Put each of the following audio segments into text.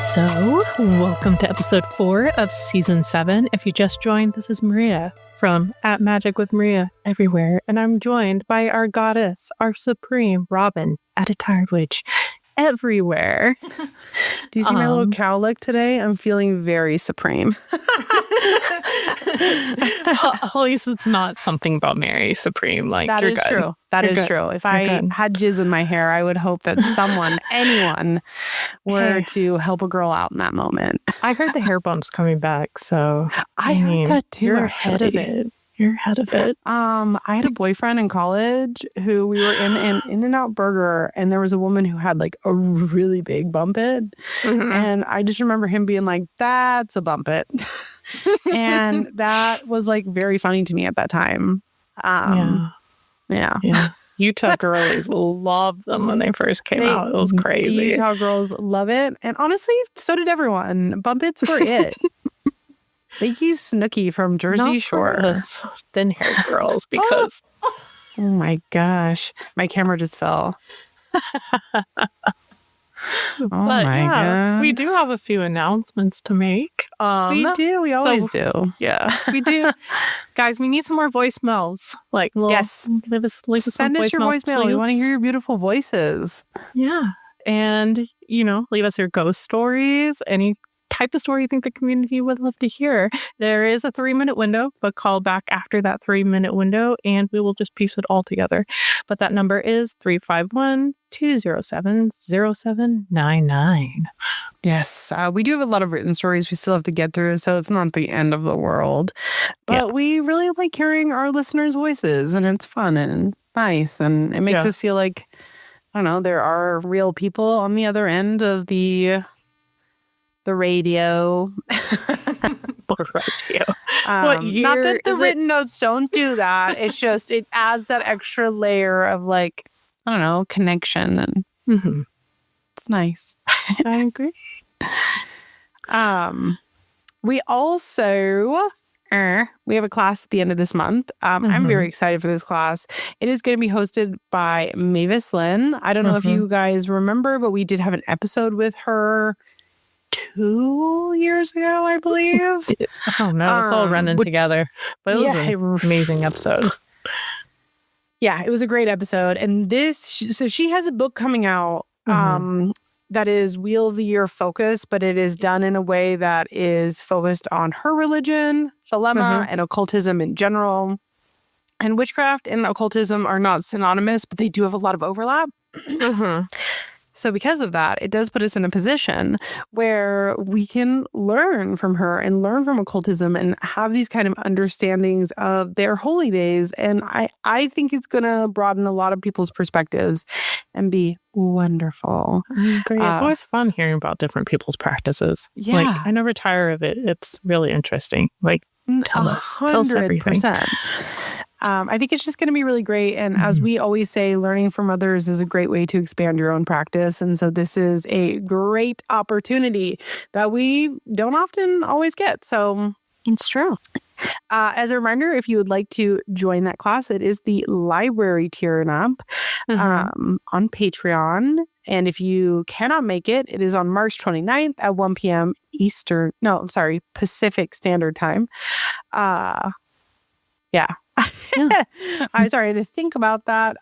So, welcome to episode 4 of season 7. If you just joined, this is Maria from At Magic with Maria everywhere, and I'm joined by our goddess, our supreme Robyn, at a tired witch everywhere. Do you see my little cowlick today? I'm feeling very supreme. At least it's not something about Mary Supreme. Like that you're is good. true. That You're is good. true. If You're I good. had jizz in my hair, I would hope that someone, anyone, were Hey. to help a girl out in that moment. I heard the hair bump's coming back, so I heard that too. You're ahead of it. You're ahead of it. I had a boyfriend in college who we were in an In-N-Out Burger, and there was a woman who had like a really big bump it. Mhm. And I just remember him being like, that's a bump it. And that was like very funny to me at that time. Yeah. Utah girlies loved them when they first came out. It was crazy. The Utah girls love it. And honestly, so did everyone. Bump its were it. Thank you, Snooki from Jersey Shore. Thin-haired girls, because Oh my gosh. My camera just fell. God. We do have a few announcements to make. We do. We always do. Yeah, we do. Guys, we need some more voicemails. Like, Yes. leave us Send some us your voicemail. please. We want to hear your beautiful voices. Yeah. And, leave us your ghost stories, any type of story you think the community would love to hear. There is a 3-minute window, but call back after that 3-minute window and we will just piece it all together. But that number is 351-207-0799. Yes. We do have a lot of written stories we still have to get through, so it's not the end of the world. But we really like hearing our listeners' voices, and it's fun and nice, and it makes us feel like, I don't know, there are real people on the other end of the radio. Not that the written notes don't do that. It's just, it adds that extra layer of like, I don't know, connection. And it's nice. I agree. We also, we have a class at the end of this month. I'm very excited for this class. It is going to be hosted by Maevius Lynn. I don't know if you guys remember, but we did have an episode with her 2 years ago, I believe. Oh no, it's all running together. But it was an amazing episode. Yeah, it was a great episode. And so she has a book coming out that is Wheel of the Year focused, but it is done in a way that is focused on her religion, Thelema, and occultism in general. And witchcraft and occultism are not synonymous, but they do have a lot of overlap. So because of that, it does put us in a position where we can learn from her and learn from occultism and have these kind of understandings of their holy days. And I think it's going to broaden a lot of people's perspectives and be wonderful. Great. It's always fun hearing about different people's practices. Yeah. Like, I never tire of it. It's really interesting. Like, tell us everything. 100%. I think it's just going to be really great. And as we always say, learning from others is a great way to expand your own practice. And so this is a great opportunity that we don't often always get. So It's true. As a reminder, if you would like to join that class, it is the library tier up on Patreon. And if you cannot make it, it is on March 29th at 1 p.m. Pacific Standard Time. I'm sorry to think about that.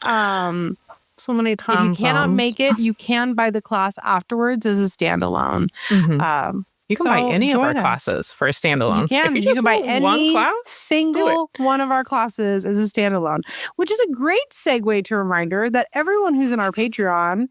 So many times. If you cannot make it, you can buy the class afterwards as a standalone. You can buy any of our classes for a standalone. You can. If You can buy any class, single one of our classes as a standalone, which is a great segue to a reminder that everyone who's in our Patreon,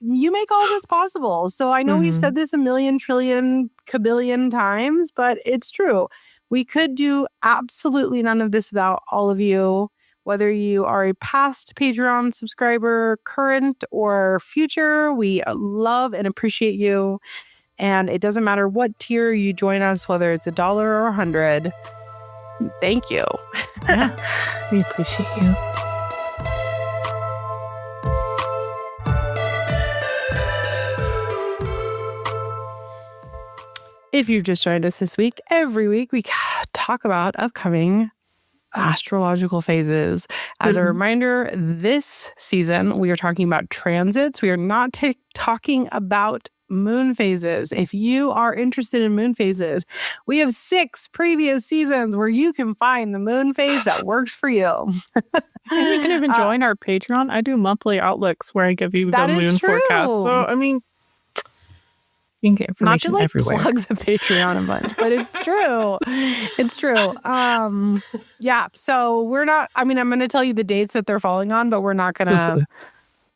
you make all this possible. So I know we've said this a million, trillion, kabillion times, but it's true. We could do absolutely none of this without all of you, whether you are a past Patreon subscriber, current or future. We love and appreciate you. And it doesn't matter what tier you join us, whether it's $1 or $100. Thank you. Yeah, we appreciate you. If you've just joined us this week, every week we talk about upcoming astrological phases. As a reminder, this season we are talking about transits. We are not talking about moon phases. If you are interested in moon phases, we have 6 previous seasons where you can find the moon phase that works for you. And you can even join our Patreon. I do monthly outlooks where I give you the moon forecast. So, I mean, you can get information not to everywhere. Plug the Patreon a bunch, but it's true. It's true. Yeah. So we're not, I'm going to tell you the dates that they're falling on, but we're not going to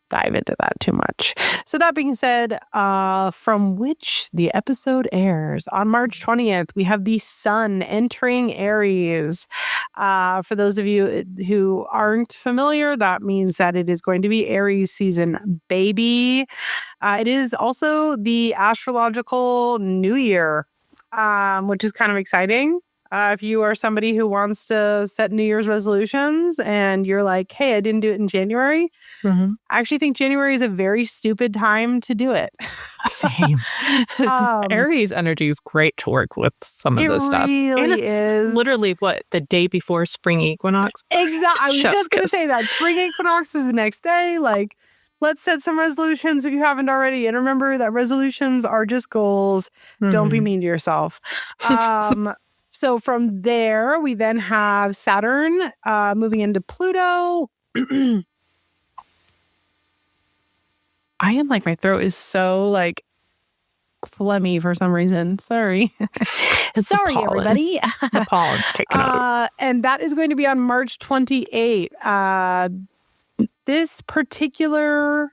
dive into that too much. So that being said, from which the episode airs on March 20th, we have the sun entering Aries. For those of you who aren't familiar, that means that it is going to be Aries season, baby. It is also the astrological new year, which is kind of exciting. If you are somebody who wants to set New Year's resolutions and you're like, hey, I didn't do it in January. I actually think January is a very stupid time to do it. Same. Aries energy is great to work with some of this stuff. Really and it's literally the day before spring equinox. Exactly. I was just going to say that. Spring equinox is the next day. Like, let's set some resolutions if you haven't already. And remember that resolutions are just goals. Don't be mean to yourself. So from there, we then have Saturn moving into Pluto. I am like, my throat is so like phlegmy for some reason. Sorry. Sorry, everybody. The pollen's kicking out. And that is going to be on March 28th. This particular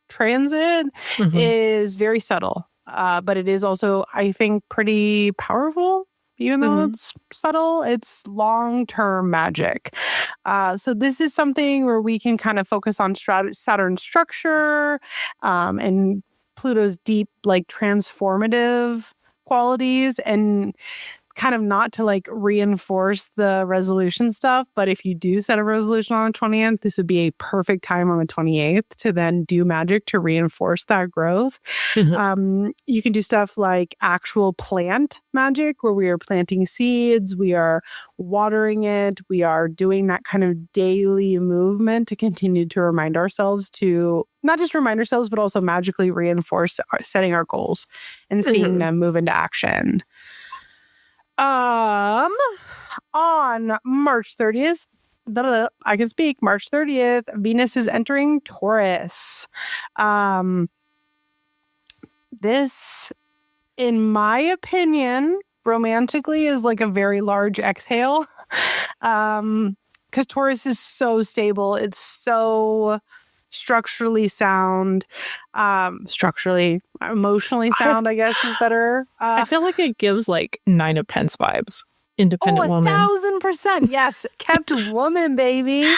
transit is very subtle, but it is also, I think, pretty powerful. Even though it's subtle, it's long-term magic. So this is something where we can kind of focus on Saturn's structure and Pluto's deep, like, transformative qualities, and kind of not to like reinforce the resolution stuff. But if you do set a resolution on the 20th, this would be a perfect time on the 28th to then do magic to reinforce that growth. You can do stuff like actual plant magic where we are planting seeds, we are watering it, we are doing that kind of daily movement to continue to remind ourselves to not just remind ourselves, but also magically reinforce setting our goals and seeing them move into action. On March 30th, I can speak. March 30th, Venus is entering Taurus. This, in my opinion, romantically is like a very large exhale. Because Taurus is so stable. It's so structurally sound, emotionally sound, I guess is better. I feel like it gives like 9 of Pentacles vibes. Independent woman. 1,000%. Yes. Kept woman, baby.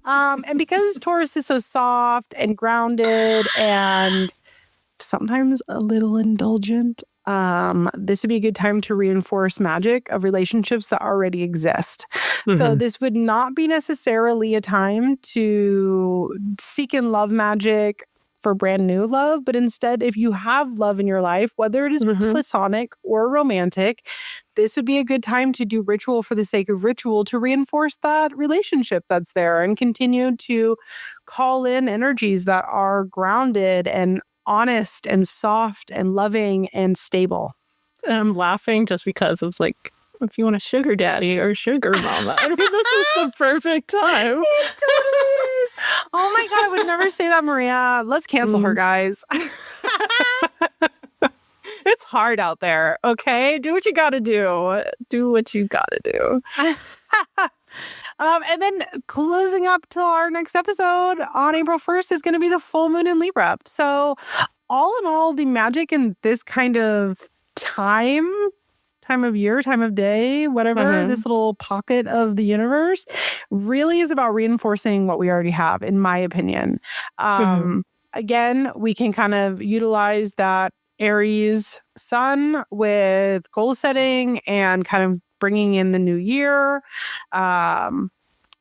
And because Taurus is so soft and grounded and sometimes a little indulgent, this would be a good time to reinforce magic of relationships that already exist. So this would not be necessarily a time to seek and love magic for brand new love, but instead, if you have love in your life, whether it is platonic or romantic, this would be a good time to do ritual for the sake of ritual to reinforce that relationship that's there and continue to call in energies that are grounded and honest and soft and loving and stable. And I'm laughing just because it was like, if you want a sugar daddy or sugar mama, I mean, this is the perfect time. It totally is. Oh my God, I would never say that, Maria. Let's cancel her, guys. It's hard out there, okay? Do what you gotta do. Do what you gotta do. And then closing up to our next episode on April 1st is going to be the full moon in Libra. So all in all, the magic in this kind of time of year, time of day, whatever, this little pocket of the universe really is about reinforcing what we already have, in my opinion. Again, we can kind of utilize that Aries sun with goal setting and kind of bringing in the new year,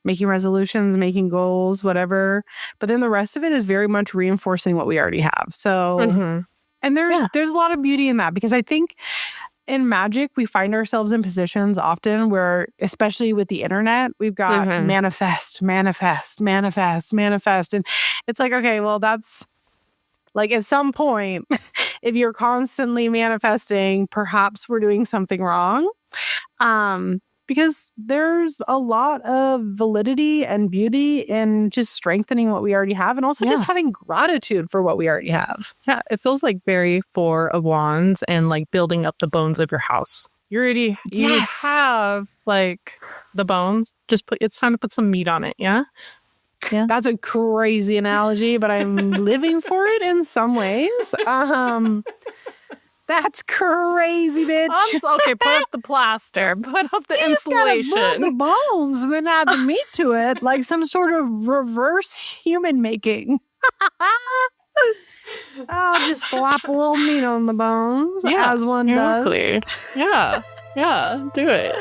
making resolutions, making goals, whatever. But then the rest of it is very much reinforcing what we already have. So, and there's a lot of beauty in that, because I think in magic, we find ourselves in positions often where, especially with the internet, we've got manifest. And it's like, okay, well, that's Like at some point, if you're constantly manifesting, perhaps we're doing something wrong. Because there's a lot of validity and beauty in just strengthening what we already have and also just having gratitude for what we already have. Yeah, it feels like very Four of Wands and like building up the bones of your house. You already you have like the bones. It's time to put some meat on it, yeah? Yeah. That's a crazy analogy, but I'm living for it in some ways. That's crazy, bitch. Okay, put up the plaster. Put up the insulation. You just gotta build the bones and then add the meat to it, like some sort of reverse human making. I'll just slap a little meat on the bones, as one does. Yeah, do it.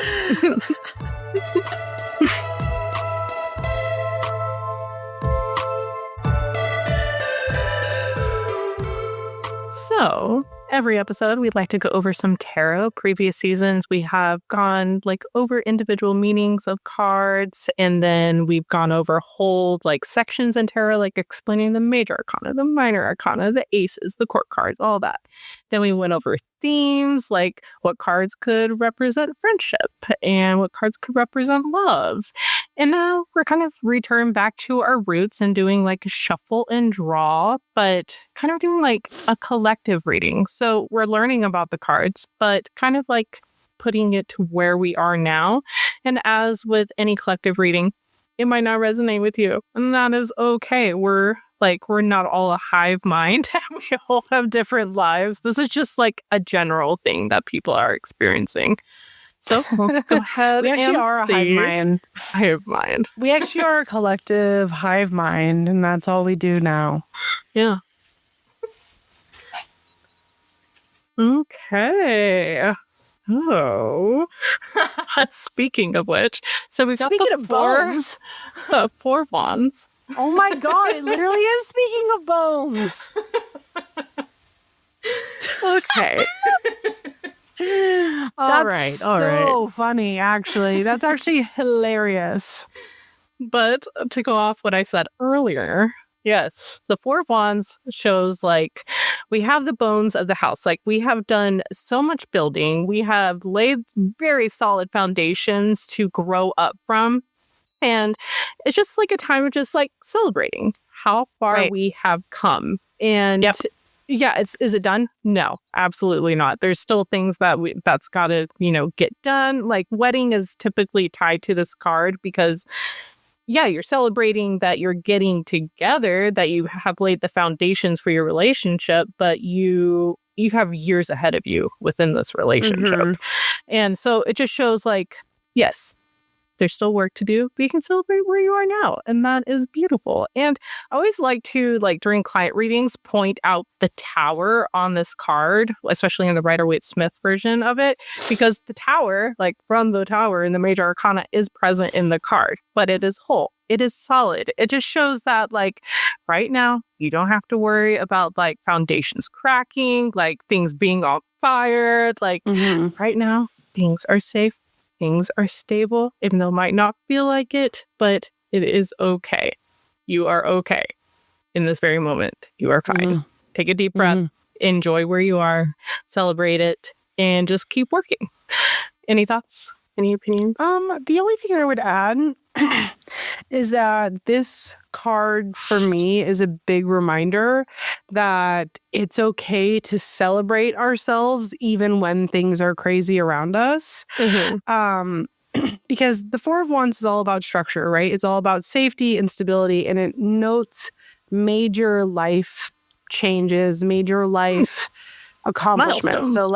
So, every episode, we'd like to go over some tarot. Previous seasons, we have gone like over individual meanings of cards, and then we've gone over whole like sections in tarot, like explaining the major arcana, the minor arcana, the aces, the court cards, all that. Then we went over themes, like what cards could represent friendship and what cards could represent love. And now we're kind of returned back to our roots and doing like a shuffle and draw, but kind of doing like a collective reading. So we're learning about the cards, but kind of like putting it to where we are now. And as with any collective reading, it might not resonate with you. And that is okay. We're not all a hive mind. We all have different lives. This is just like a general thing that people are experiencing. So let's go ahead we actually and are a hive mind. Hive mind. We actually are a collective hive mind, and that's all we do now. Yeah. Okay. So, speaking of which, so we've got the four wands. Oh my God, it literally is speaking of bones. Okay. That's so funny, actually. That's actually hilarious. But to go off what I said earlier, yes, the Four of Wands shows like we have the bones of the house. Like we have done so much building. We have laid very solid foundations to grow up from. And it's just like a time of just like celebrating how far we have come. And is it done? No, absolutely not. There's still things that's got to, get done. Like wedding is typically tied to this card because you're celebrating that you're getting together, that you have laid the foundations for your relationship, but you have years ahead of you within this relationship. Mm-hmm. And so it just shows like, yes, there's still work to do, but you can celebrate where you are now. And that is beautiful. And I always like to, during client readings, point out the tower on this card, especially in the Rider-Waite-Smith version of it, because the tower, from the tower in the major arcana, is present in the card, but it is whole. It is solid. It just shows that, right now, you don't have to worry about, foundations cracking, things being on fire. Right now, things are safe. Things are stable, even though it might not feel like it, but it is okay. You are okay. In this very moment, you are fine. Mm-hmm. Take a deep breath, enjoy where you are, celebrate it, and just keep working. Any thoughts? Any opinions? The only thing I would add is that this card for me is a big reminder that it's okay to celebrate ourselves even when things are crazy around us. Mm-hmm. Because the Four of Wands is all about structure, right? It's all about safety and stability, and it notes major life changes, major life accomplishments. So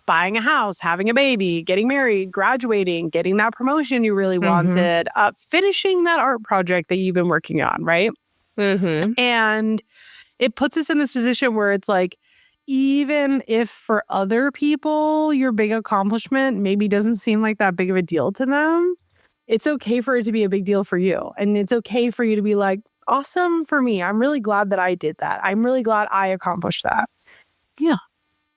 buying a house, having a baby, getting married, graduating, getting that promotion you really wanted, finishing that art project that you've been working on, right? Mm-hmm. And it puts us in this position where it's even if for other people your big accomplishment maybe doesn't seem like that big of a deal to them, it's okay for it to be a big deal for you. And it's okay for you to be awesome for me. I'm really glad that I did that. I'm really glad I accomplished that. Yeah.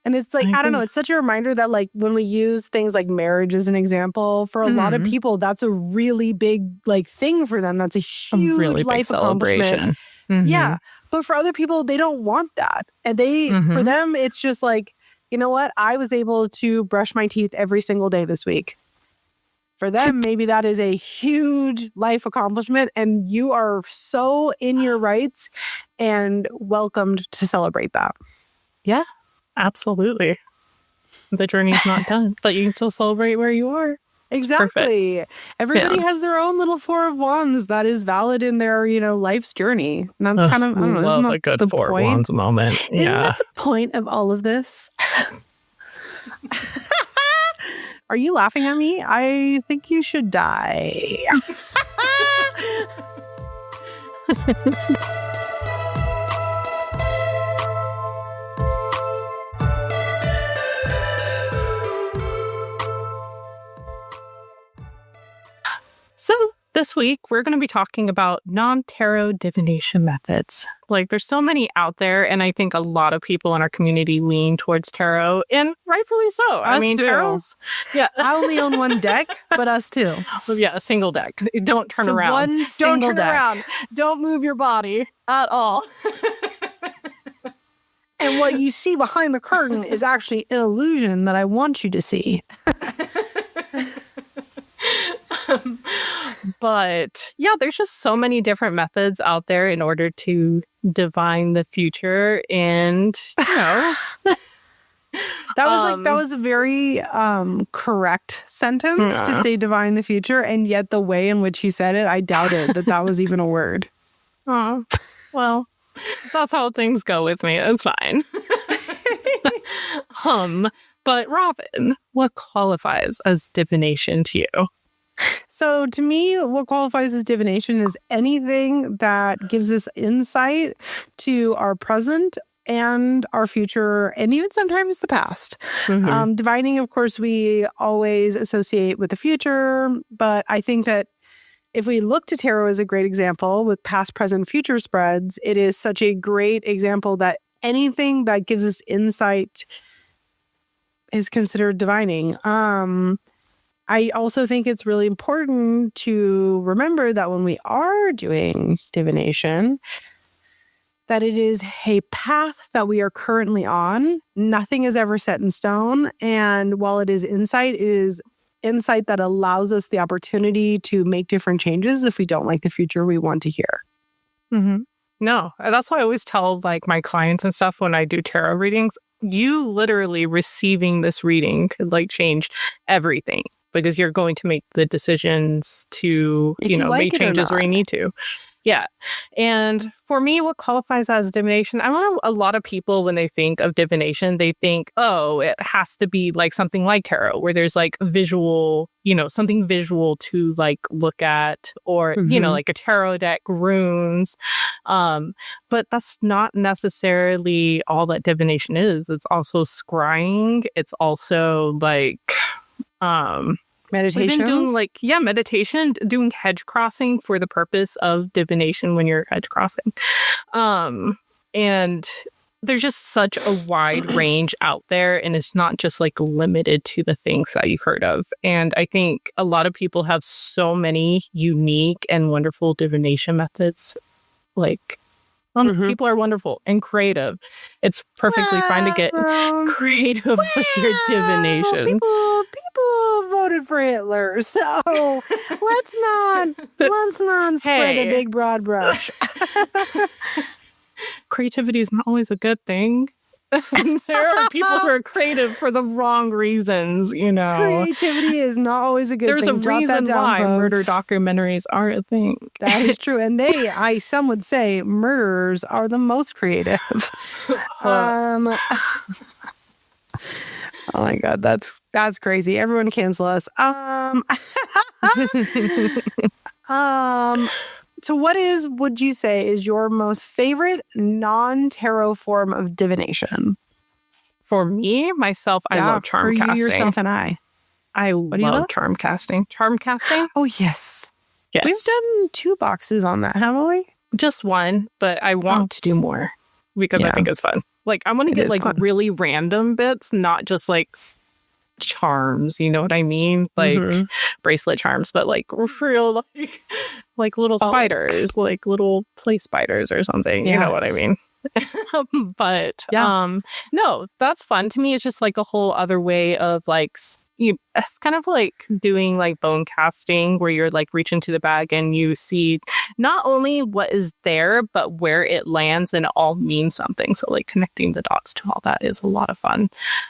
And it's I don't know, it's such a reminder that when we use things like marriage as an example, for a lot of people, that's a really big thing for them. That's a huge really life big celebration. Mm-hmm. Yeah. But for other people, they don't want that. And for them, it's just like, you know what? I was able to brush my teeth every single day this week. For them, maybe that is a huge life accomplishment, and you are so in your rights and welcomed to celebrate that. Yeah, absolutely. The journey's not done, but you can still celebrate where you are. Exactly. Everybody has their own little Four of Wands that is valid in their, life's journey. And that's kind of, I don't know, isn't that a good the Four point? of Wands moment. Yeah. Isn't that the point of all of this? Are you laughing at me? I think you should die. So this week, we're going to be talking about non-tarot divination methods. Like, there's so many out there, and I think a lot of people in our community lean towards tarot, and rightfully so. Us too. Tarot's... Yeah. I only own one deck, but us too. Yeah, a single deck. Don't turn around. One single deck. Around. Don't move your body at all. And what you see behind the curtain is actually an illusion that I want you to see. But yeah, there's just so many different methods out there in order to divine the future. And, that was a very correct sentence to say divine the future. And yet the way in which you said it, I doubted that was even a word. Oh, well, that's how things go with me. It's fine. But Robyn, what qualifies as divination to you? So to me, what qualifies as divination is anything that gives us insight to our present and our future, and even sometimes the past. Divining, of course, we always associate with the future, but I think that if we look to tarot as a great example with past, present, future spreads, it is such a great example that anything that gives us insight is considered divining. I also think it's really important to remember that when we are doing divination, that it is a path that we are currently on. Nothing is ever set in stone. And while it is insight that allows us the opportunity to make different changes if we don't like the future we want to hear. No, that's why I always tell my clients and stuff when I do tarot readings, you literally receiving this reading could change everything. Because you're going to make the decisions to, make changes where you need to. Yeah. And for me, what qualifies as divination, I know a lot of people, when they think of divination, they think, oh, it has to be something like tarot, where there's visual, something visual to look at, or, a tarot deck, runes. But that's not necessarily all that divination is. It's also scrying. It's also meditation. We've been doing meditation, doing hedge crossing for the purpose of divination when you're hedge crossing. And there's just such a wide range out there, and it's not just limited to the things that you heard of. And I think a lot of people have so many unique and wonderful divination methods. People are wonderful and creative. It's perfectly fine to get creative with your divination. People voted for Hitler, so let's not spread a big broad brush. Creativity is not always a good thing. And there are people who are creative for the wrong reasons, Creativity is not always a good thing. There's a reason why murder documentaries are a thing. That is true. And some would say murderers are the most creative. Oh my God, that's crazy. Everyone cancel us. So what would you say is your most favorite non-tarot form of divination? For me, myself, I love charm casting. For you, yourself, and I. I love charm casting. Charm casting? Oh, yes. Yes. We've done 2 boxes on that, haven't we? Just one, but I want to do more because I think it's fun. I want to get really random bits, not just charms, you know what I mean? Bracelet charms, but real like little spiders, like little play spiders or something. Yes. You know what I mean? But no, that's fun. To me, it's just like a whole other way of like, it's kind of like doing like bone casting where you're like reaching to the bag and you see not only what is there, but where it lands, and it all means something. So like connecting the dots to all that is a lot of fun.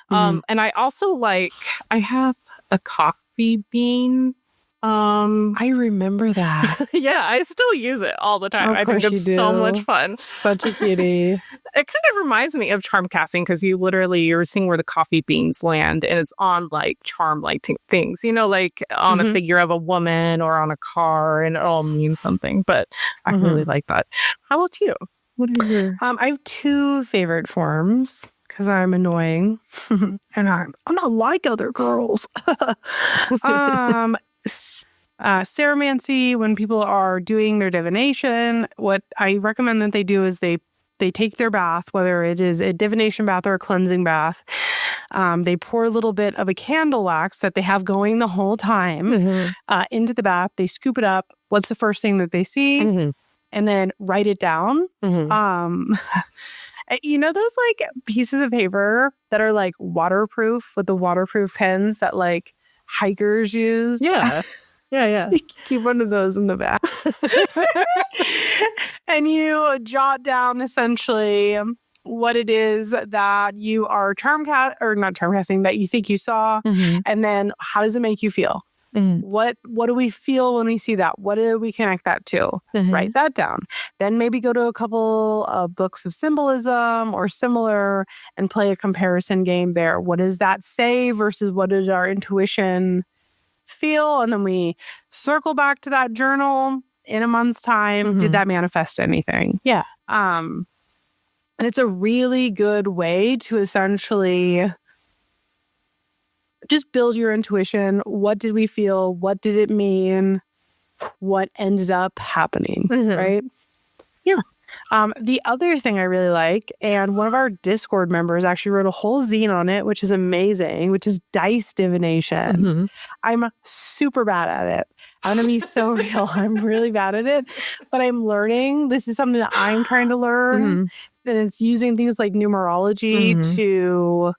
And I also I have a coffee bean. I remember that. Yeah, I still use it all the time. I think it's so much fun. Such a cutie. It kind of reminds me of charm casting because you're seeing where the coffee beans land, and it's on like charm things, like on a figure of a woman or on a car, and it all means something. But I really like that. How about you? What are your? I have two favorite forms because I'm annoying and I'm not like other girls. Ceromancy, when people are doing their divination, what I recommend that they do is they take their bath, whether it is a divination bath or a cleansing bath. They pour a little bit of a candle wax that they have going the whole time into the bath. They scoop it up. What's the first thing that they see? And then write it down. Those like pieces of paper that are like waterproof with the waterproof pens that like hikers use? Yeah. Yeah. You keep one of those in the back. And you jot down essentially what it is that you are not charm casting, that you think you saw. And then how does it make you feel? What do we feel when we see that? What do we connect that to? Write that down. Then maybe go to a couple of books of symbolism or similar and play a comparison game there. What does that say versus what does our intuition feel? And then we circle back to that journal in a month's time. Did that manifest anything? Yeah. And it's a really good way to essentially just build your intuition. What did we feel? What did it mean? What ended up happening? Right? Yeah. The other thing I really like, and one of our Discord members actually wrote a whole zine on it, which is amazing, which is dice divination. I'm super bad at it. I'm going to be so real. I'm really bad at it, but I'm learning. This is something that I'm trying to learn. And it's using things like numerology to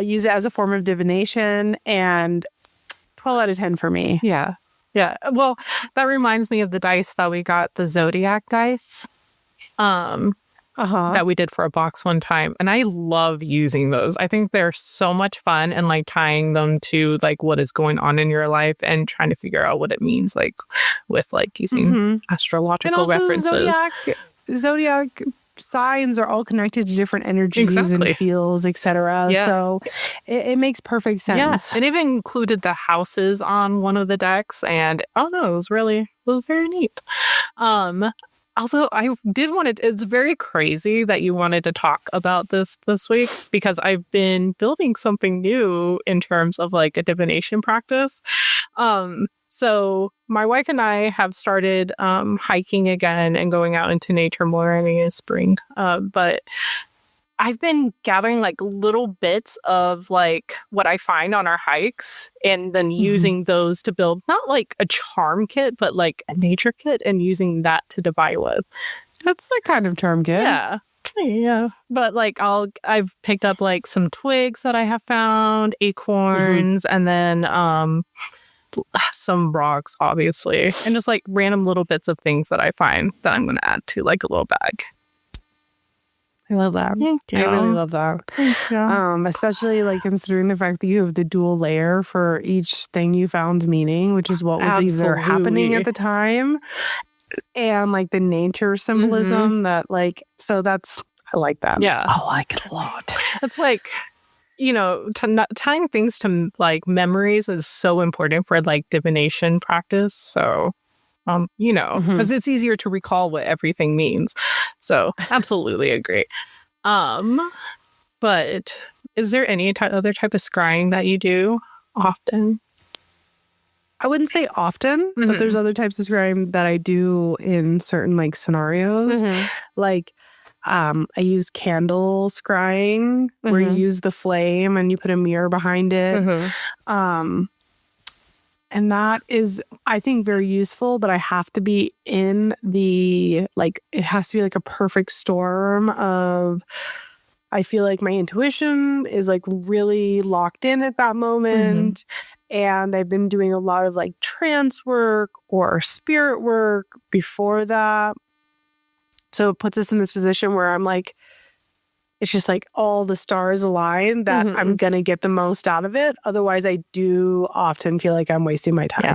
use it as a form of divination, and 12 out of 10 for me. Yeah. Yeah. Well, that reminds me of the dice that we got, the Zodiac dice that we did for a box one time. And I love using those. I think they're so much fun, and like tying them to like what is going on in your life and trying to figure out what it means, like with like using astrological references. Zodiac signs are all connected to different energies and feels, etc. Yeah. So it makes perfect sense. Yes, it even included the houses on one of the decks, and it was very neat. Also, I did want to. It's very crazy that you wanted to talk about this week, because I've been building something new in terms of like a divination practice. So my wife and I have started hiking again and going out into nature more in the spring. But I've been gathering like little bits of like what I find on our hikes, and then using those to build not like a charm kit, but like a nature kit, and using that to divine with. That's the kind of charm kit. Yeah. But like I've picked up like some twigs that I have found, acorns, and then some rocks, obviously, and just like random little bits of things that I find that I'm going to add to like a little bag. I love that. I really love that. Especially like considering the fact that you have the dual layer for each thing you found meaning, which is what was either happening at the time, and like the nature symbolism that like, so that's, I like that. Yeah. I like it a lot. It's like, tying things to like memories is so important for like divination practice. So, because it's easier to recall what everything means. So, absolutely agree. But is there any other type of scrying that you do often? I wouldn't say often, but there's other types of scrying that I do in certain like scenarios. Like, I use candle scrying where you use the flame and you put a mirror behind it. And that is, I think, very useful, but I have to be in the, like, it has to be like a perfect storm of, I feel like my intuition is like really locked in at that moment. And I've been doing a lot of like trance work or spirit work before that. So it puts us in this position where I'm like, it's just like all the stars align that I'm going to get the most out of it. Otherwise, I do often feel like I'm wasting my time. Yeah.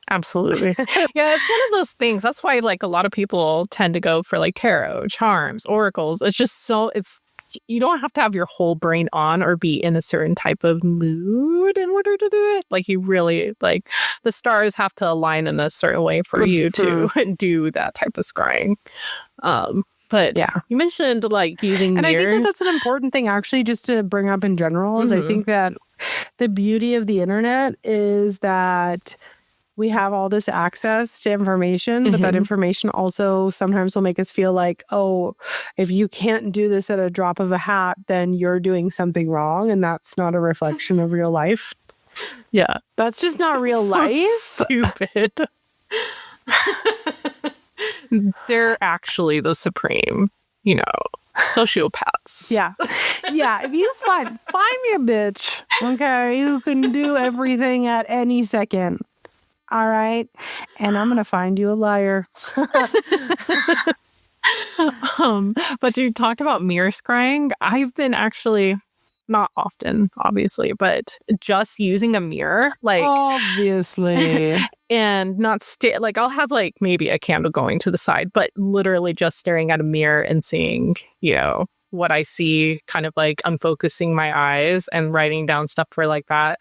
Absolutely. Yeah, it's one of those things. That's why like a lot of people tend to go for like tarot, charms, oracles. It's just you don't have to have your whole brain on or be in a certain type of mood in order to do it. Like you really, like the stars have to align in a certain way for you to do that type of scrying. But yeah, you mentioned like using mirrors. And I think that's an important thing actually just to bring up in general is I think that the beauty of the internet is that we have all this access to information, but that information also sometimes will make us feel like, oh, if you can't do this at a drop of a hat, then you're doing something wrong. And that's not a reflection of real life. Yeah. That's just not real life. Stupid. They're actually the supreme, sociopaths. Yeah. Yeah. If you find me a bitch, okay, who can do everything at any second. All right. And I'm going to find you a liar. But you talked about mirror scrying. I've been actually, not often, obviously, but just using a mirror, like obviously, and not like I'll have like maybe a candle going to the side, but literally just staring at a mirror and seeing, what I see, kind of like unfocusing my eyes and writing down stuff for like that.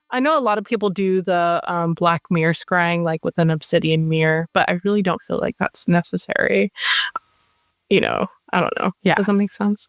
I know a lot of people do the black mirror scrying, like with an obsidian mirror, but I really don't feel like that's necessary. I don't know. Yeah. Does that make sense?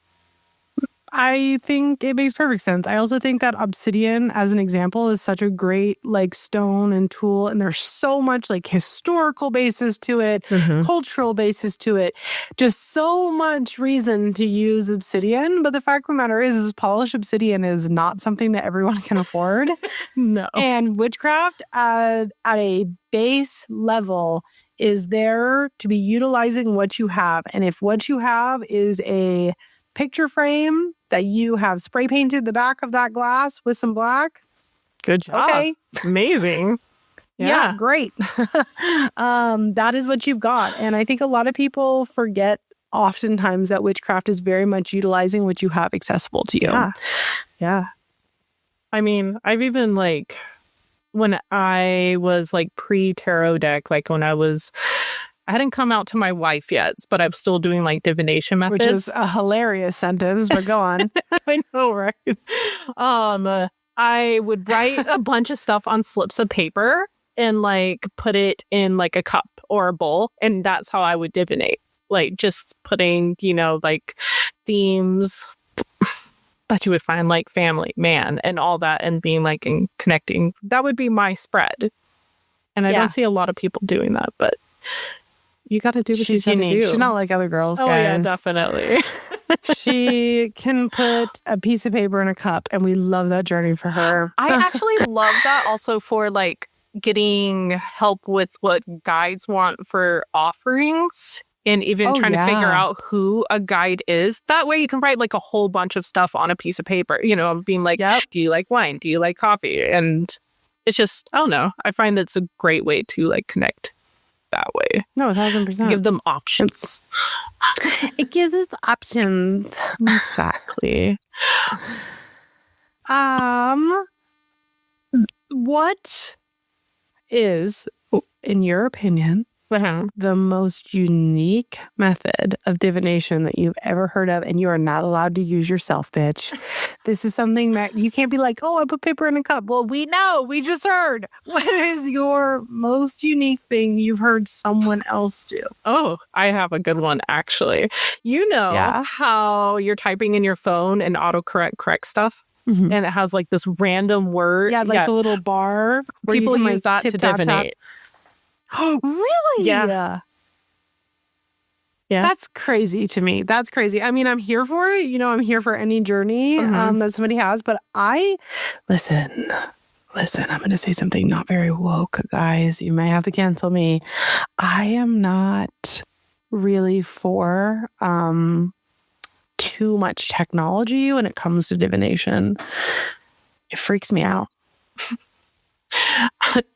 I think it makes perfect sense. I also think that obsidian, as an example, is such a great like stone and tool. And there's so much like historical basis to it, cultural basis to it, just so much reason to use obsidian. But the fact of the matter is polished obsidian is not something that everyone can afford. No. And witchcraft at a base level is there to be utilizing what you have. And if what you have is a picture frame that you have spray painted the back of that glass with some black. Good job. Okay. Amazing. Yeah, great. That is what you've got. And I think a lot of people forget oftentimes that witchcraft is very much utilizing what you have accessible to you. Yeah. I mean, I've even like, when I was like pre-tarot deck, like when I hadn't come out to my wife yet, but I'm still doing like divination methods. Which is a hilarious sentence, but go on. I know, right? I would write a bunch of stuff on slips of paper and like put it in like a cup or a bowl. And that's how I would divinate. Like just putting, like themes that you would find like family, man, and all that, and being like and connecting. That would be my spread. And I don't see a lot of people doing that, but you got to do what you got to do. She's not like other girls, guys. Oh, yeah, definitely. She can put a piece of paper in a cup, and we love that journey for her. I actually love that also for like getting help with what guides want for offerings and even trying to figure out who a guide is. That way you can write like a whole bunch of stuff on a piece of paper, being like, do you like wine? Do you like coffee? And it's just, I don't know. I find it's a great way to like connect that way. No, 1,000%. Give them options. It gives us options. Exactly. What is, in your opinion, the most unique method of divination that you've ever heard of, and you are not allowed to use yourself, bitch? This is something that you can't be like, oh, I put paper in a cup. Well, we know. We just heard. What is your most unique thing you've heard someone else do? Oh, I have a good one, actually. How you're typing in your phone and autocorrect stuff? And it has like this random word. Yeah, like the little bar. People use that to divinate. Oh, really? Yeah. That's crazy to me. That's crazy. I mean, I'm here for it. I'm here for any journey that somebody has. But listen, Listen, I'm going to say something not very woke, guys. You may have to cancel me. I am not really for too much technology when it comes to divination. It freaks me out.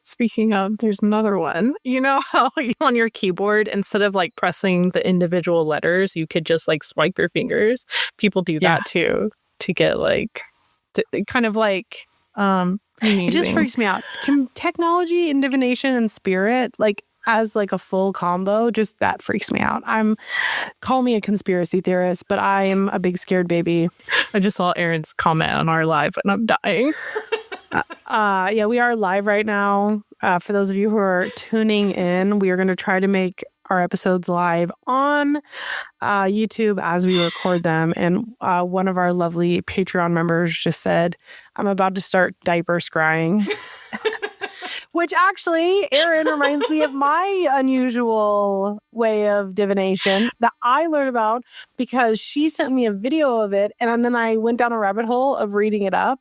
Speaking of, there's another one. You know how on your keyboard, instead of like pressing the individual letters, you could just like swipe your fingers? People do that too, to get like, kind of like, it just freaks me out. Can technology and divination and spirit, like as like a full combo, just that freaks me out. Call me a conspiracy theorist, but I am a big scared baby. I just saw Aaron's comment on our live and I'm dying. Yeah, we are live right now. For those of you who are tuning in, we are going to try to make our episodes live on YouTube as we record them. And one of our lovely Patreon members just said, I'm about to start diaper scrying. Which actually, Aaron, reminds me of my unusual way of divination that I learned about because she sent me a video of it. And then I went down a rabbit hole of reading it up.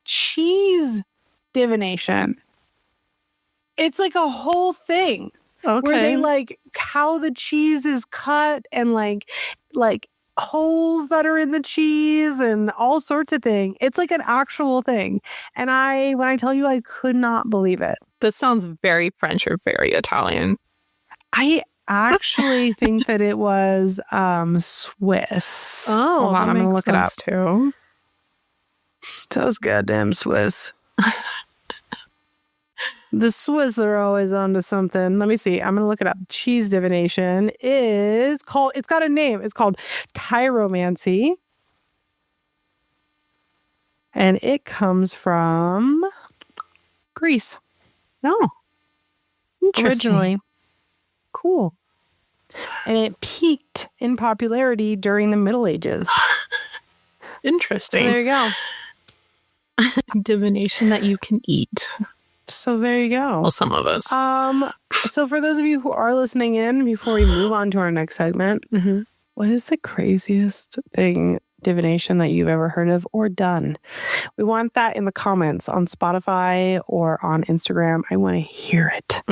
Cheese divination. It's like a whole thing. Okay. Where they like how the cheese is cut and like holes that are in the cheese and all sorts of things. It's like an actual thing. And when I tell you, I could not believe it. That sounds very French or very Italian. I actually think that it was Swiss. Oh, hold on, I'm gonna look it up too. Those goddamn Swiss. The Swiss are always onto something. Let me see. I'm going to look it up. Cheese divination it's got a name. It's called tyromancy. And it comes from Greece. Oh, interesting. Originally. Cool. And it peaked in popularity during the Middle Ages. Interesting. So there you go. Divination that you can eat. So there you go. Well, some of us. So for those of you who are listening in, before we move on to our next segment, what is the craziest thing divination that you've ever heard of or done? We want that in the comments on Spotify or on Instagram. I want to hear it.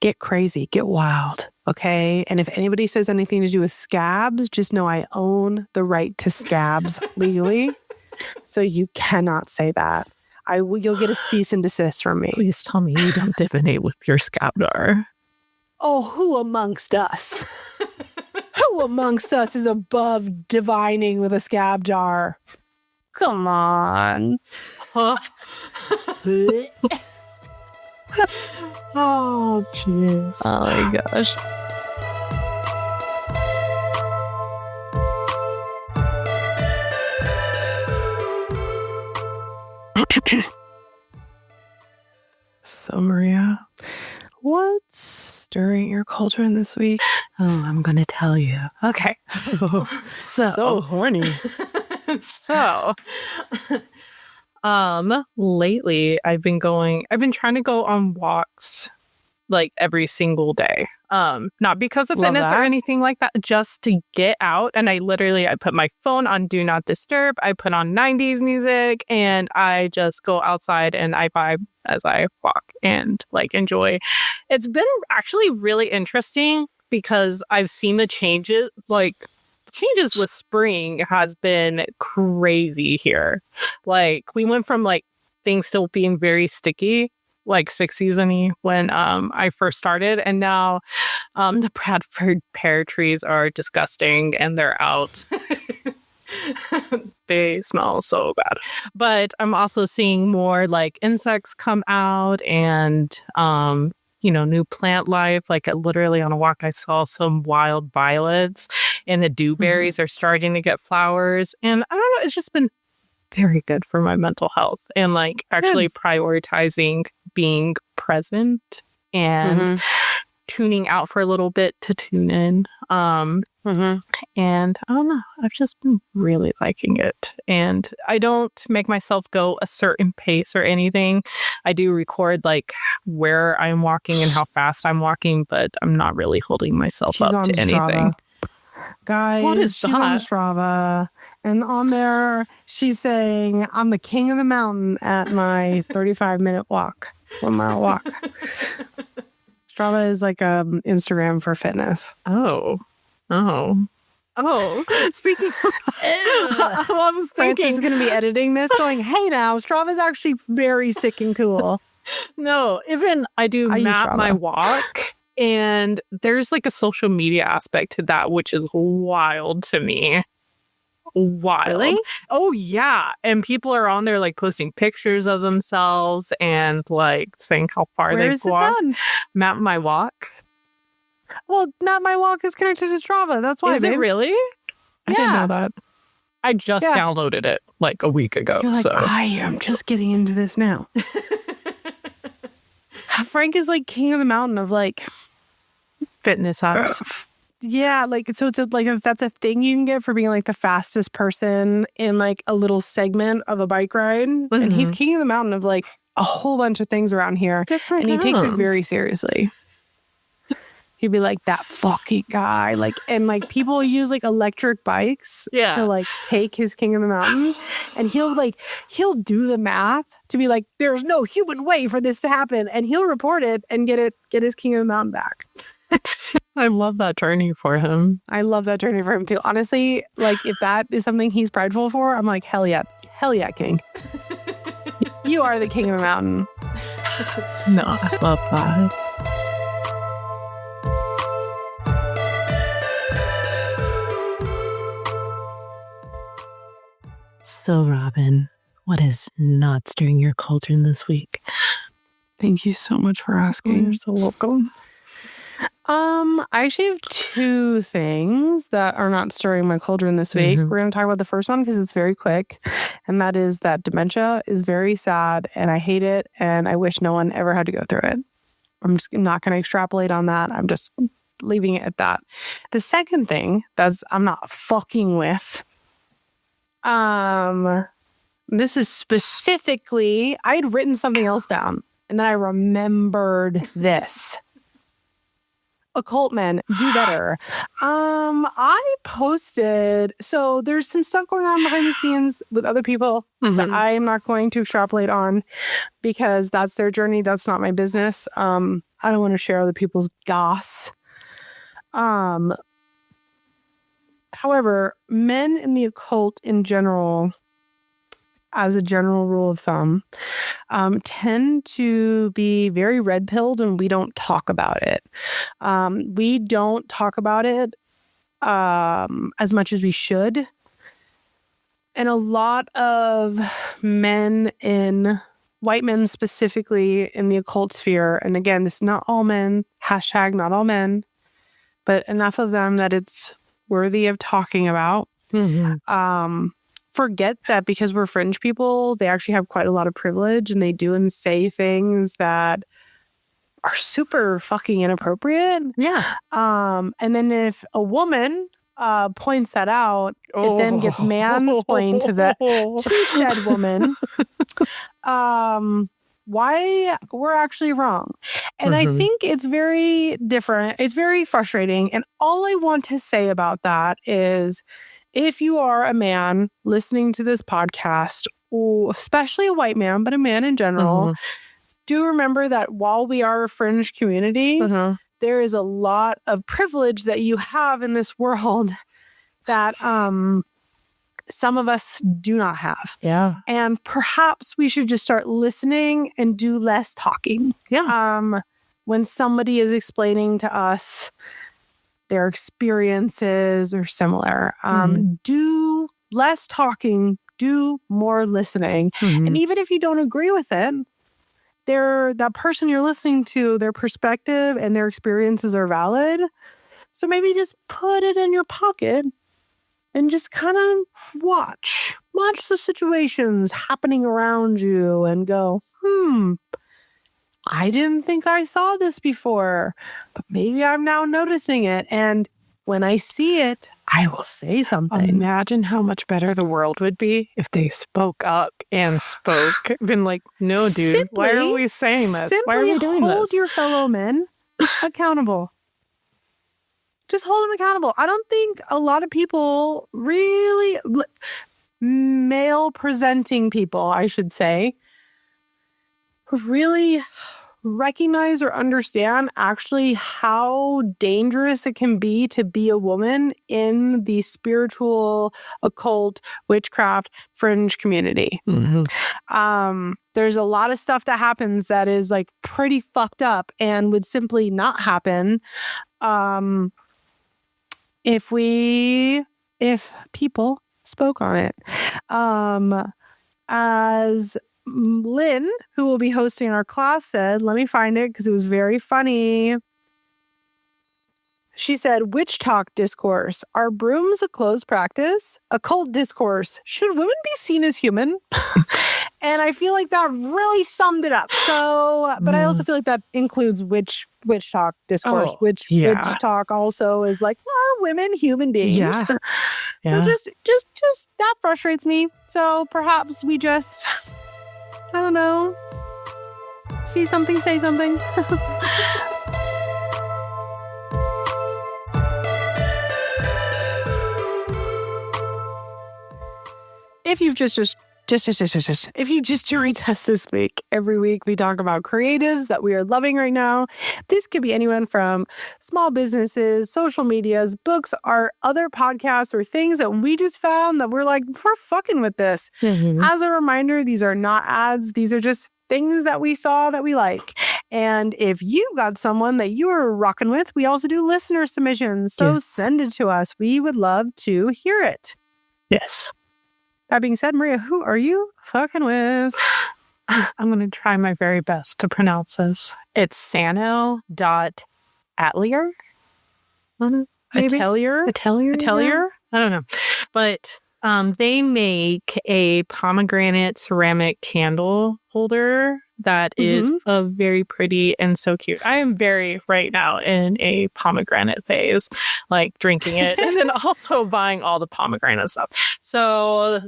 Get crazy, get wild, okay? And if anybody says anything to do with scabs, just know I own the right to scabs legally. So you cannot say that. You'll get a cease and desist from me. Please tell me you don't divinate with your scabdar. Oh, who amongst us? Who amongst us is above divining with a scab jar? Come on. Huh? Oh, jeez. Oh my gosh. So, Maria, what's stirring your cauldron this week? Oh, I'm going to tell you. Okay. So horny. Lately I've been trying to go on walks like every single day. Not because of fitness or anything like that, just to get out. And I put my phone on Do Not Disturb. I put on 90s music and I just go outside and I vibe as I walk and like enjoy. It's been actually really interesting because I've seen the changes, like changes with spring has been crazy here. Like we went from like things still being very sticky, like 6th season-y when I first started, and now the Bradford pear trees are disgusting and they're out. They smell so bad. But I'm also seeing more like insects come out and new plant life. Like literally on a walk I saw some wild violets and the dewberries are starting to get flowers, and I don't know, it's just been very good for my mental health and like actually prioritizing being present and tuning out for a little bit to tune in. And I don't know, I've just been really liking it. And I don't make myself go a certain pace or anything. I do record like where I'm walking and how fast I'm walking, but I'm not really holding myself up to anything. Guys, what is she's that? on Strava, And on there, she's saying, I'm the king of the mountain at my 35-minute walk, 1 mile walk. Strava is like Instagram for fitness. Oh. Speaking of, I was thinking. Francis is going to be editing this going, hey now, Strava's actually very sick and cool. No, even I do map my walk, and there's like a social media aspect to that, which is wild to me. Wild. Really? Oh, yeah. And people are on there like posting pictures of themselves and like saying how far they've walked. Map my walk. Well, Not My Walk is connected to Strava. That's why. Is it really? Yeah. I didn't know that. I just downloaded it like a week ago. You're like, I am just getting into this now. Frank is like king of the mountain of like fitness apps. Yeah, like so it's like if that's a thing you can get for being like the fastest person in like a little segment of a bike ride. Mm-hmm. And he's king of the mountain of like a whole bunch of things around here. And he takes it very seriously. He'd be like, that fucking guy. Like, and like people use like electric bikes to like take his king of the mountain. And he'll do the math to be like, there's no human way for this to happen. And he'll report it and get his king of the mountain back. I love that journey for him. I love that journey for him too. Honestly, like if that is something he's prideful for, I'm like, hell yeah, king. You are the king of the mountain. No, I love that. So, Robyn, what is not stirring your cauldron this week? Thank you so much for asking. You're so welcome. I actually have 2 things that are not stirring my cauldron this week. We're going to talk about the first one because it's very quick. And that is that dementia is very sad and I hate it. And I wish no one ever had to go through it. I'm just not going to extrapolate on that. I'm just leaving it at that. The second thing I'm not fucking with. This is specifically, I had written something else down and then I remembered this. Occult men do better. I posted, so there's some stuff going on behind the scenes with other people that I am not going to extrapolate on because that's their journey. That's not my business. I don't want to share other people's goss. However, men in the occult in general, as a general rule of thumb, tend to be very red-pilled and we don't talk about it. We don't talk about it as much as we should. And a lot of men white men specifically in the occult sphere, and again, this is not all men, # not all men, but enough of them that it's worthy of talking about. Forget that because we're fringe people, they actually have quite a lot of privilege and they do and say things that are super fucking inappropriate. Yeah. And then if a woman points that out, it then gets mansplained to said woman why we're actually wrong. And I think it's very different. It's very frustrating. And all I want to say about that is if you are a man listening to this podcast, especially a white man, but a man in general, do remember that while we are a fringe community, there is a lot of privilege that you have in this world that some of us do not have. Yeah. And perhaps we should just start listening and do less talking. Yeah. When somebody is explaining to us their experiences or similar. Do less talking, do more listening. And even if you don't agree with it, that person you're listening to, their perspective and their experiences are valid. So maybe just put it in your pocket and just kind of watch the situations happening around you and go, I didn't think I saw this before, but maybe I'm now noticing it. And when I see it, I will say something. Imagine how much better the world would be if they spoke up and spoke. Been like, no, dude, why are we saying this? Why are we doing this? Hold your fellow men accountable. Just hold them accountable. I don't think a lot of people really, male presenting people, I should say, really recognize or understand actually how dangerous it can be to be a woman in the spiritual, occult, witchcraft, fringe community. There's a lot of stuff that happens that is like pretty fucked up and would simply not happen if people spoke on it. As Lynn, who will be hosting our class, said, let me find it because it was very funny. She said, witch talk discourse. Are brooms a closed practice? Occult discourse. Should women be seen as human? And I feel like that really summed it up. So, but I also feel like that includes witch talk discourse. Witch talk also is like, are women human beings? Yeah. So just that frustrates me. So perhaps we just, I don't know, see something, say something. If you've if you just joined us this week, every week we talk about creatives that we are loving right now. This could be anyone from small businesses, social medias, books, art, other podcasts, or things that we just found that we're like, we're fucking with this. As a reminder, these are not ads. These are just things that we saw that we like. And if you got someone that you are rocking with, we also do listener submissions. So send it to us. We would love to hear it. Yes. That being said, Maria, who are you fucking with? I'm going to try my very best to pronounce this. It's sano.atelier? Atelier? Yeah. I don't know. But they make a pomegranate ceramic candle holder that is very pretty and so cute. I am right now in a pomegranate phase, like drinking it and then also buying all the pomegranate stuff. So,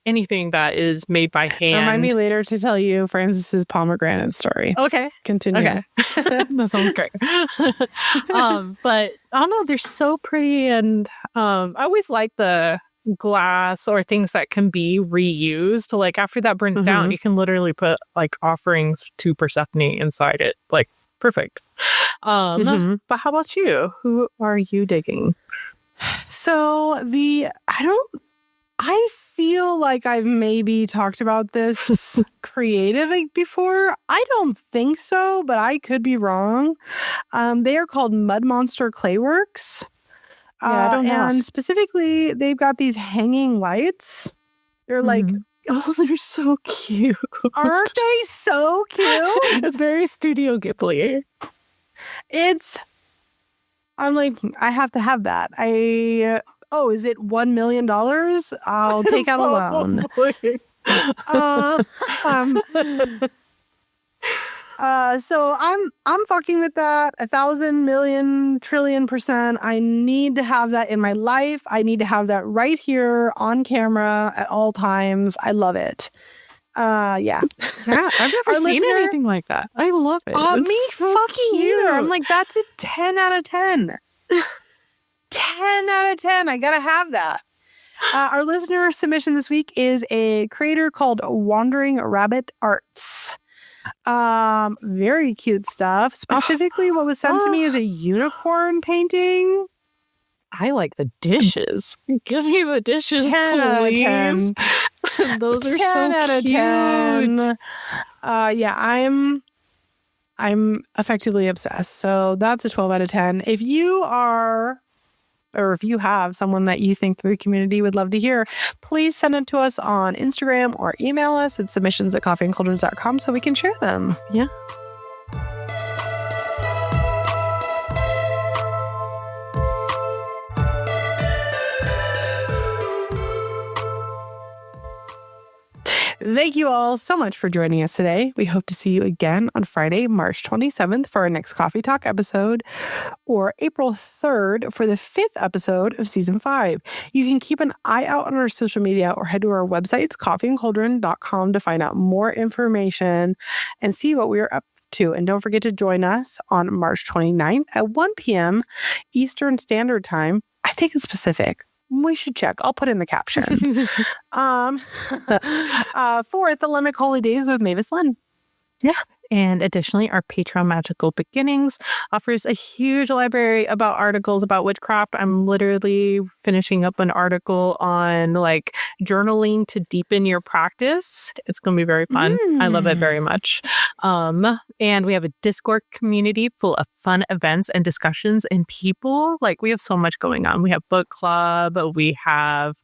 anything that is made by hand. Remind me later to tell you Francis's pomegranate story. Okay. Continue. Okay. That sounds great. But I don't know, they're so pretty. And I always like the glass or things that can be reused. Like after that burns down, you can literally put like offerings to Persephone inside it. Like perfect. But how about you? Who are you digging? So I feel like I've maybe talked about this creative before. I don't think so, but I could be wrong. They are called mudmonsterclayworks. I don't know. And specifically, they've got these hanging lights. They're like, oh, they're so cute. Aren't they so cute? It's very Studio Ghibli. I'm like, I have to have that. Is it $1 million? I'll take out a loan. So I'm fucking with that 1,000 million trillion %. I need to have that in my life. I need to have that right here on camera at all times. I love it. Yeah, I've never seen anything like that. I love it. Me so fucking cute. either. I'm like, that's a 10 out of 10. 10 out of 10. I gotta have that. Our listener submission this week is a creator called wanderingrabbitarts. Very cute stuff. Specifically, what was sent to me is a unicorn painting. I like the dishes. Give me the dishes, 10 out of 10. Those are 10 so out of cute. 10. Yeah, I'm effectively obsessed. So that's a 12 out of 10. If you have someone that you think the community would love to hear, please send it to us on Instagram or email us at submissions@coffeeandcauldrons.com so we can share them. Yeah. Thank you all so much for joining us today. We hope to see you again on Friday, March 27th for our next Coffee Talk episode, or April 3rd for the 5th episode of Season 5. You can keep an eye out on our social media or head to our websites, coffeeandcauldron.com, to find out more information and see what we are up too. And don't forget to join us on March 29th at 1 p.m. Eastern Standard Time. I think it's Pacific. We should check. I'll put in the caption. For Thelemic Holidays with Maevius Lynn. Yeah. And additionally, our Patreon Magical Beginnings offers a huge library about articles about witchcraft. I'm literally finishing up an article on like journaling to deepen your practice. It's going to be very fun. I love it very much. And we have a Discord community full of fun events and discussions and people. Like we have so much going on. We have book club. We have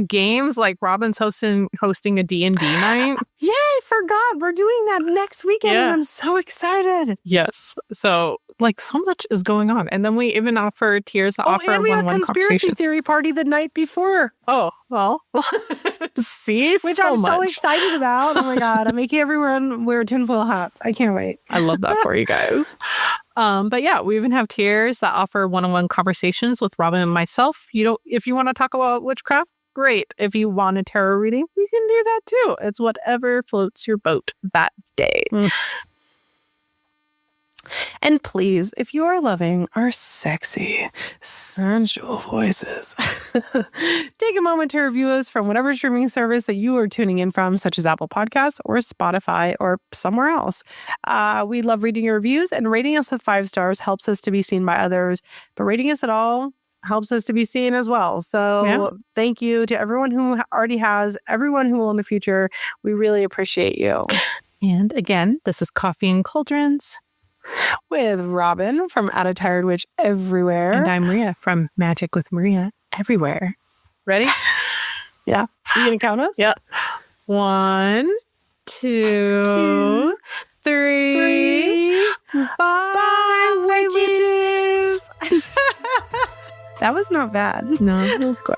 games, like Robyn's hosting a D&D night. Yeah, I forgot. We're doing that next weekend, and I'm so excited. Yes. So, like, so much is going on. And then we even offer tiers that offer and we one-on-one have a conspiracy theory party the night before. Oh, well. See? Which I'm so excited about. Oh, my God. I'm making everyone wear tinfoil hats. I can't wait. I love that for you guys. But yeah, we even have tiers that offer one-on-one conversations with Robyn and myself. If you want to talk about witchcraft, great. If you want a tarot reading, we can do that too. It's whatever floats your boat that day. And please, if you are loving our sexy, sensual voices, take a moment to review us from whatever streaming service that you are tuning in from, such as Apple Podcasts or Spotify or somewhere else. We love reading your reviews, and rating us with 5 stars helps us to be seen by others. But rating us at all helps us to be seen as well. So thank you to everyone who already has, everyone who will in the future. We really appreciate you. And again, this is Coffee and Cauldrons with Robyn from At a Tired Witch Everywhere. And I'm Maria from Magic with Maria Everywhere. Ready? Yeah. Are you going to count us? Yeah. 1, 2, 3. Bye, witches. That was not bad. No, it was good.